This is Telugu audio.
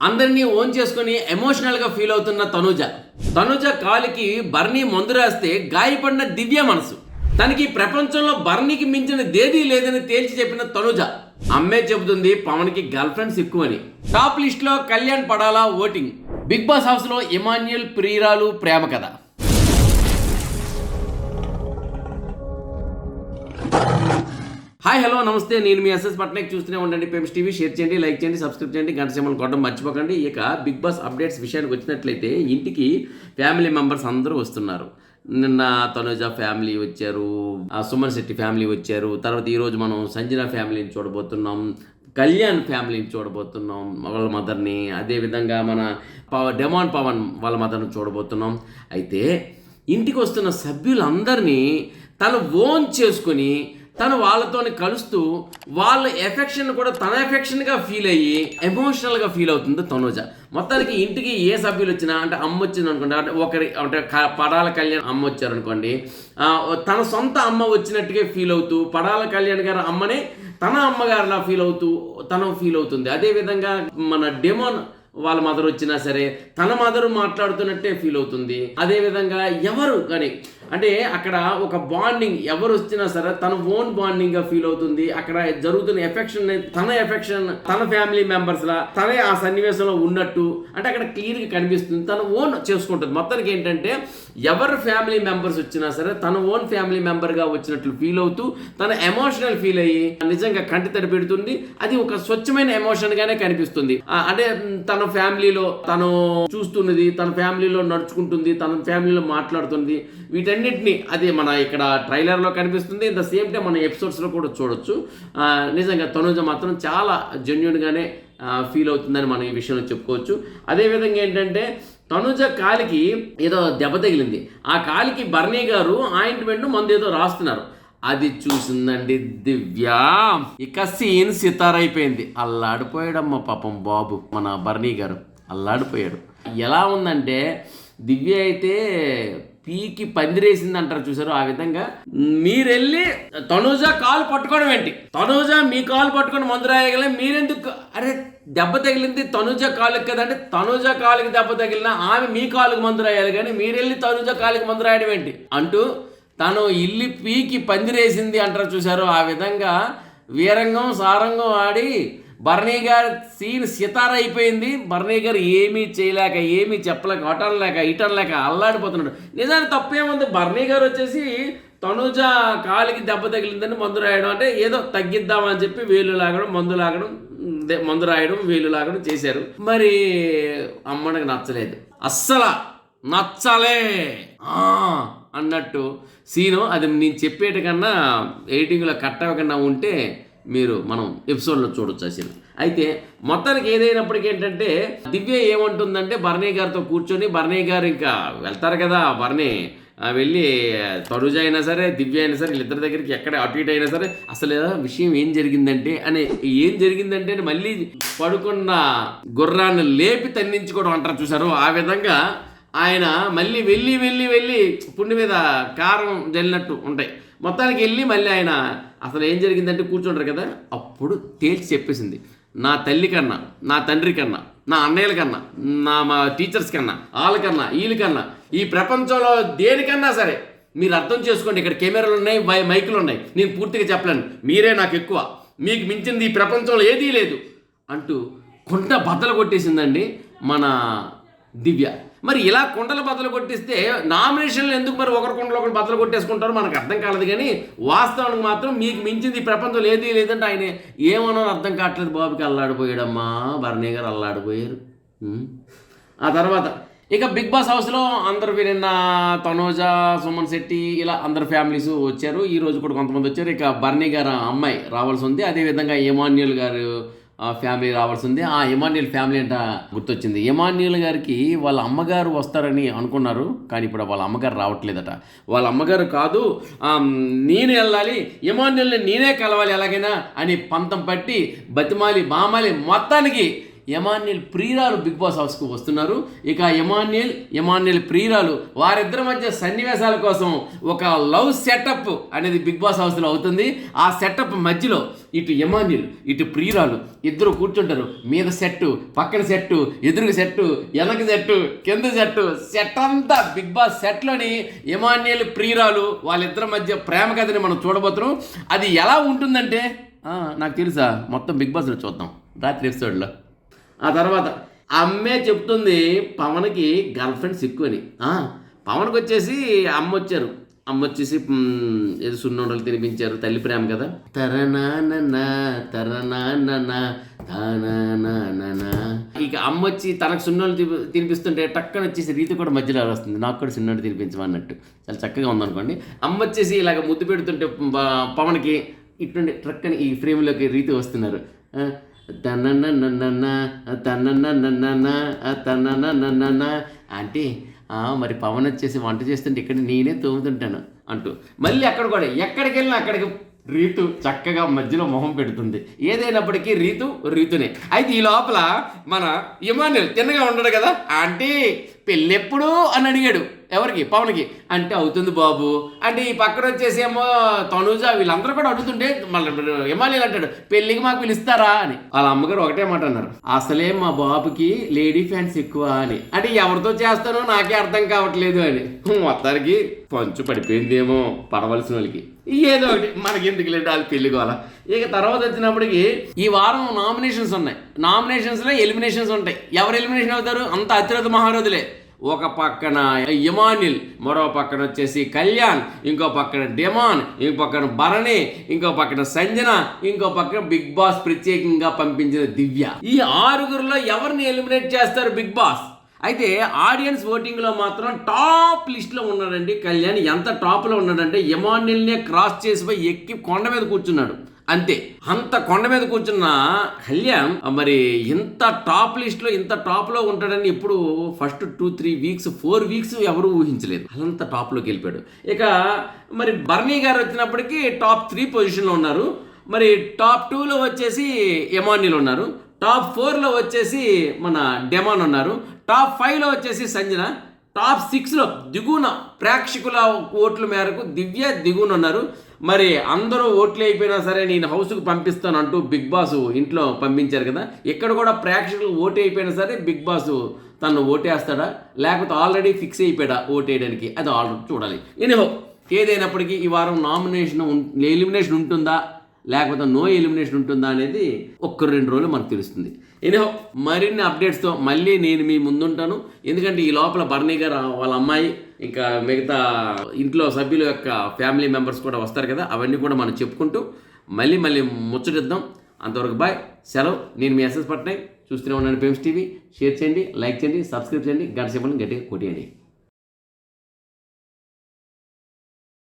అందరినీ ఓన్ చేసుకుని ఎమోషనల్గా ఫీల్ అవుతున్న తనుజ కాలికి బర్నీ మందు రాస్తే గాయపడిన దివ్య మనసు. తనకి ప్రపంచంలో బర్నీకి మించిన దేదీ లేదని తేల్చి చెప్పిన తనుజ. అమ్మే చెబుతుంది పవన్కి గర్ల్ ఫ్రెండ్స్ ఎక్కువని. టాప్ లిస్ట్లో కళ్యాణ్ పడాలా ఓటింగ్. బిగ్ బాస్ హౌస్లో ఇమాన్యుయల్ ప్రియురాలు ప్రేమ కథ. హాయ్ హలో నమస్తే, నేను మీ ఎస్ఎస్ పట్నాయక్. చూస్తూనే ఉండండి పేమ్స్ టీవీ. షేర్ చేయండి, లైక్ చేయండి, సబ్స్క్రైబ్ చేయండి, గంట సింబల్ కొట్టడం మర్చిపోకండి. ఇక బిగ్ బాస్ అప్డేట్స్ విషయానికి వచ్చినట్లయితే ఇంటికి ఫ్యామిలీ మెంబర్స్ అందరూ వస్తున్నారు. నిన్న తనుజ ఫ్యామిలీ వచ్చారు, సుమన్ శెట్టి ఫ్యామిలీ వచ్చారు. తర్వాత ఈరోజు మనం సంజన ఫ్యామిలీని చూడబోతున్నాం, కళ్యాణ్ ఫ్యామిలీని చూడబోతున్నాం వాళ్ళ మదర్ని. అదేవిధంగా మన డెమాన్ పవన్ వాళ్ళ మదర్ని చూడబోతున్నాం. అయితే ఇంటికి వస్తున్న సభ్యులందరినీ తను ఓన్ చేసుకొని తను వాళ్ళతోని కలుస్తూ వాళ్ళ ఎఫెక్షన్ కూడా తన ఎఫెక్షన్గా ఫీల్ అయ్యి ఎమోషనల్గా ఫీల్ అవుతుంది తనుజ. మొత్తానికి ఇంటికి ఏ సభ్యులు వచ్చినా, అంటే అమ్మ వచ్చింది అనుకోండి, అంటే ఒకరి అంటే పడాల కళ్యాణ్ అమ్మ వచ్చారనుకోండి, తన సొంత అమ్మ వచ్చినట్టుగా ఫీల్ అవుతూ పడాల కళ్యాణ్ గారు అమ్మనే తన అమ్మగారిలా ఫీల్ అవుతుంది. అదేవిధంగా మన డెమోన్ వాళ్ళ మదర్ వచ్చినా సరే తన మదరు మాట్లాడుతున్నట్టే ఫీల్ అవుతుంది. అదేవిధంగా ఎవరు కానీ అంటే అక్కడ ఒక బాండింగ్ ఎవరు వచ్చినా సరే తన ఓన్ బాండింగ్గా ఫీల్ అవుతుంది. అక్కడ జరుగుతున్న ఎఫెక్షన్ తన ఫ్యామిలీ మెంబర్స్లా తనే ఆ సన్నివేశంలో ఉన్నట్టు అంటే అక్కడ క్లియర్గా కనిపిస్తుంది. తను ఓన్ చేసుకుంటుంది. మొత్తానికి ఏంటంటే ఎవరు ఫ్యామిలీ మెంబర్స్ వచ్చినా సరే తన ఓన్ ఫ్యామిలీ మెంబర్గా వచ్చినట్లు ఫీల్ అవుతూ తన ఎమోషనల్ ఫీల్ అయ్యి నిజంగా కంటి తడి పెడుతుంది. అది ఒక స్వచ్ఛమైన ఎమోషన్గానే కనిపిస్తుంది. అంటే తన ఫ్యామిలీలో తను చూస్తున్నది, తన ఫ్యామిలీలో నడుచుకుంటుంది, తన ఫ్యామిలీలో మాట్లాడుతుంది, వీటన్నిటిని అది మన ఇక్కడ ట్రైలర్లో కనిపిస్తుంది. ద సేమ్ టైం మన ఎపిసోడ్స్లో కూడా చూడొచ్చు. నిజంగా తనుజ మాత్రం చాలా జెన్యూన్గానే ఫీల్ అవుతుందని మనం ఈ విషయంలో చెప్పుకోవచ్చు. అదేవిధంగా ఏంటంటే తనుజ కాలికి ఏదో దెబ్బ తగిలింది. ఆ కాలికి బర్నీ గారు ఆయింట్మెంట్ మందు ఏదో రాస్తున్నారు. అది చూసిందండి దివ్య, ఇక సీన్ సితారైపోయింది. అల్లాడిపోయాడమ్మ పాపం బాబు, మన బర్నీ గారు అల్లాడిపోయాడు. ఎలా ఉందంటే దివ్య అయితే పీకి పందిరేసింది అంటారు చూసారు, ఆ విధంగా మీరెళ్ళి తనుజ కాలు పట్టుకోవడం ఏంటి? తనుజ మీ కాలు పట్టుకొని మందు రాయగల మీరెందుకు? అరే దెబ్బ తగిలింది తనుజ కాలుకి కదంటే తనుజ కాలుకి దెబ్బ తగిలినా ఆమె మీ కాలుకి మందు రాయాలి, కానీ మీరెళ్ళి తనుజ కాలుకి మందు రాయడం ఏంటి అంటూ తను ఇల్లి పీకి పందిరేసింది అంటారు చూసారు. ఆ విధంగా వీరంగం సారంగం ఆడి బర్నీ గారు సీన్ సితార అయిపోయింది. బర్నీ గారు ఏమీ చేయలేక, ఏమీ చెప్పలేక, ఇటనలేక అల్లాడిపోతున్నాడు. నిజానికి తప్పేముంది? బర్నీ గారు వచ్చేసి తనుజ కాలికి దెబ్బ తగిలిందని మందు రాయడం, అంటే ఏదో తగ్గిద్దామని చెప్పి వేలు లాగడం, మందు రాయడం, వేలు లాగడం చేశారు. మరి అమ్మడికి నచ్చలేదు, అస్సలు నచ్చలే అన్నట్టు సీను. అది నేను చెప్పేట కన్నా ఎడిటింగ్లో కట్ అవ్వకుండా ఉంటే మనం ఎపిసోడ్లో చూడొచ్చు ఆ సీన్. అయితే మొత్తానికి ఏదైనప్పటికీ ఏంటంటే దివ్య ఏమంటుందంటే బర్నీ గారితో కూర్చొని, బర్నీ గారు ఇంకా వెళ్తారు కదా, బర్నీ వెళ్ళి తనుజ అయినా సరే దివ్య అయినా సరే వీళ్ళిద్దరి దగ్గరికి ఎక్కడ అటు ఇటు అయినా సరే అసలు విషయం ఏం జరిగిందంటే మళ్ళీ పడుకున్న గుర్రాన్ని లేపి తన్నించుకోవడం అంటారు చూసారు. ఆ విధంగా ఆయన మళ్ళీ వెళ్ళి పుండి మీద కారం జల్లినట్టు ఉంటాయి. మొత్తానికి వెళ్ళి మళ్ళీ ఆయన అసలు ఏం జరిగిందంటే కూర్చుంటారు కదా, అప్పుడు తేల్చి చెప్పేసింది. నా తల్లి కన్నా, నా తండ్రి కన్నా, నా అన్నయ్యల కన్నా, మా టీచర్స్ కన్నా, వాళ్ళకన్నా, వీళ్ళకన్నా, ఈ ప్రపంచంలో దేనికన్నా సరే మీరు అర్థం చేసుకోండి. ఇక్కడ కెమెరాలు ఉన్నాయి, మైకులు ఉన్నాయి, నేను పూర్తిగా చెప్పలేను, మీరే నాకు ఎక్కువ, మీకు మించింది ఈ ప్రపంచంలో ఏదీ లేదు అంటూ కుంట బద్దలు కొట్టేసిందండి మన దివ్య. మరి ఇలా కుండలు బద్దలు కొట్టిస్తే నామినేషన్లు ఎందుకు మరి ఒకరి కుండలు ఒకరు బద్దలు కొట్టేసుకుంటారో మనకు అర్థం కాలేదు. కానీ వాస్తవానికి మాత్రం మీకు మించింది ఈ ప్రపంచంలో ఏదీ లేదంటే ఆయన ఏమన్నా అర్థం కావట్లేదు. బాబుకి అల్లాడిపోయాడమ్మా, బర్నీ గారు అల్లాడిపోయారు. ఆ తర్వాత ఇక బిగ్ బాస్ హౌస్లో అందరూ నిన్న తనుజ, సుమన్ శెట్టి ఇలా అందరు ఫ్యామిలీస్ వచ్చారు. ఈరోజు కూడా కొంతమంది వచ్చారు. ఇక బర్నీ గారు అమ్మాయి రావాల్సి ఉంది. అదేవిధంగా ఇమాన్యుయల్ గారు ఫ్యామిలీ రావాల్సి ఉంది. ఆ ఇమాన్యుయల్ ఫ్యామిలీ అంట గుర్తొచ్చింది. ఇమాన్యుయల్ గారికి వాళ్ళ అమ్మగారు వస్తారని అనుకున్నారు, కానీ ఇప్పుడు వాళ్ళ అమ్మగారు రావట్లేదట. వాళ్ళ అమ్మగారు కాదు, నేను వెళ్ళాలి, ఇమాన్యుయల్ని నేనే కలవాలి ఎలాగైనా అని పంతం పట్టి బతిమాలి మొత్తానికి ఇమాన్యుయల్ ప్రియురాలు బిగ్ బాస్ హౌస్కు వస్తున్నారు. ఇక ఇమాన్యుయల్ ప్రియురాలు వారిద్దరి మధ్య సన్నివేశాల కోసం ఒక లవ్ సెటప్ అనేది బిగ్ బాస్ హౌస్లో అవుతుంది. ఆ సెటప్ మధ్యలో ఇటు ఎమాన్యుల్ ఇటు ప్రియురాలు ఇద్దరు కూర్చుంటారు. మీద సెట్టు, పక్కన సెట్టు, ఎదురుగా సెట్టు, వెనక సెట్టు, కింద సెట్టు, సెట్ అంతా బిగ్ బాస్ సెట్లోని ఎమాన్యుల్ ప్రియురాలు వాళ్ళిద్దరి మధ్య ప్రేమ కథని మనం చూడబోతున్నాం. అది ఎలా ఉంటుందంటే నాకు తెలుసా, మొత్తం బిగ్ బాస్లో చూద్దాం రాత్రి ఎపిసోడ్లో. ఆ తర్వాత అమ్మే చెప్తుంది పవన్కి గర్ల్ ఫ్రెండ్స్ ఎక్కువని. పవన్కి వచ్చేసి అమ్మ వచ్చేసి ఏదో సున్నోడలు తినిపించారు, తల్లి ప్రేమ కదా. తరనానా తరనానా తానా. ఇక అమ్మ వచ్చి తనకు సున్నోళ్ళు తినిపిస్తుంటే టక్కన వచ్చేసి రీతి కూడా మధ్యలో వస్తుంది, నాకు కూడా సున్నోడు తినిపించమన్నట్టు. చాలా చక్కగా ఉందనుకోండి. అమ్మ వచ్చేసి ఇలాగ ముద్దు పెడుతుంటే పవన్కి ఇటువంటి ట్రక్కని ఈ ఫ్రేమ్లోకి రీతి వస్తున్నారు. అంటే మరి పవన్ వచ్చేసి వంట చేస్తుంటే ఇక్కడ నేనే తోముతుంటాను అంటూ మళ్ళీ అక్కడ కూడా ఎక్కడికి వెళ్ళినా అక్కడికి రీతు చక్కగా మధ్యలో మొహం పెడుతుంది. ఏదైనప్పటికీ రీతునే. అయితే ఈ లోపల మన ఎమాన్యుల్ తిన్నగా ఉండడు కదా. అంటే పెళ్ళెప్పుడు అని అడిగాడు. ఎవరికి? పవన్కి. అంటే అవుతుంది బాబు అంటే ఈ పక్కన వచ్చేసేమో తనుజ వీళ్ళందరూ కూడా అడుగుతుంటే మళ్ళీ ఎమాన్యుల్ అంటాడు పెళ్ళికి మాకు పిలుస్తారా అని. వాళ్ళ అమ్మగారు ఒకటే మాట అన్నారు, అసలే మా బాబుకి లేడీ ఫ్యాన్స్ ఎక్కువ అని. అంటే ఎవరితో చేస్తానో నాకే అర్థం కావట్లేదు అని. మొత్తానికి పంచు పడిపోయిందేమో పడవలసిన వాళ్ళకి. ఏదో ఒకటి మనకి ఎందుకు లేదు వాళ్ళు పెళ్ళికోవాలా. ఇక తర్వాత వచ్చినప్పటికి ఈ వారం నామినేషన్స్ ఉన్నాయి. నామినేషన్స్లో ఎలిమినేషన్స్ ఉంటాయి. ఎవరు ఎలిమినేషన్ అవుతారు? అంత అతిరథ మహారథులే. ఒక పక్కన ఎమాన్యుల్, మరో పక్కన వచ్చేసి కళ్యాణ్, ఇంకో పక్కన డెమాన్, ఇంకో పక్కన భరణి, ఇంకో పక్కన సంజన, ఇంకో పక్కన బిగ్ బాస్ ప్రత్యేకంగా పంపించిన దివ్య. ఈ ఆరుగురులో ఎవరిని ఎలిమినేట్ చేస్తారు బిగ్ బాస్? అయితే ఆడియన్స్ ఓటింగ్లో మాత్రం టాప్ లిస్ట్లో ఉన్నాడండి కళ్యాణ్. ఎంత టాప్లో ఉన్నాడంటే ఎమాన్యుల్నే క్రాస్ చేసిపోయి ఎక్కి కొండ మీద కూర్చున్నాడు. అంతే, అంత కొండ మీద కూర్చున్న కళ్యాణ్ మరి ఇంత టాప్ లిస్ట్లో ఇంత టాప్లో ఉంటాడని ఎప్పుడు ఫస్ట్ 2-3 వీక్స్ 4 వీక్స్ ఎవరు ఊహించలేదు. అంత టాప్లోకి వెళ్ళిపోయాడు. ఇక మరి బర్నీ గారు వచ్చినప్పటికీ టాప్ 3 పొజిషన్లో ఉన్నారు. మరి టాప్ 2లో వచ్చేసి ఎమాన్యుల్ ఉన్నారు. టాప్ 4లో వచ్చేసి మన డెమాన్ ఉన్నారు. టాప్ 5లో వచ్చేసి సంజన. టాప్ 6లో దిగున ప్రేక్షకుల ఓట్ల మేరకు దివ్య దిగున ఉన్నారు. మరి అందరూ ఓట్లు అయిపోయినా సరే నేను హౌస్కు పంపిస్తాను అంటూ బిగ్ బాస్ ఇంట్లో పంపించారు కదా. ఇక్కడ కూడా ప్రేక్షకులు ఓటు అయిపోయినా సరే బిగ్ బాస్ తను ఓటేస్తాడా లేకపోతే ఆల్రెడీ ఫిక్స్ అయిపోయాడా ఓటేయడానికి, అది ఆల్రెడీ చూడాలి. ఎనీహో ఏదైనప్పటికీ ఈ వారం ఎలిమినేషన్ ఉంటుందా లేకపోతే నో ఎలిమినేషన్ ఉంటుందా అనేది 1-2 రోజులు మనకు తెలుస్తుంది. ఎనీహో మరిన్ని అప్డేట్స్తో మళ్ళీ నేను మీ ముందుంటాను. ఎందుకంటే ఈ లోపల బర్నీ గారు వాళ్ళ అమ్మాయి ఇంకా మిగతా ఇంట్లో సభ్యుల యొక్క ఫ్యామిలీ మెంబర్స్ కూడా వస్తారు కదా, అవన్నీ కూడా మనం చెప్పుకుంటూ మళ్ళీ ముచ్చటిద్దాం. అంతవరకు బాయ్, సెలవు. నేను మీ ఎస్ఎస్ పట్నాయక్. చూస్తూనే ఉన్నాను పేమ్స్ టీవీ. షేర్ చేయండి, లైక్ చేయండి, సబ్స్క్రైబ్ చేయండి, గంట సింబల్ని గట్టిగా కొట్టేయండి.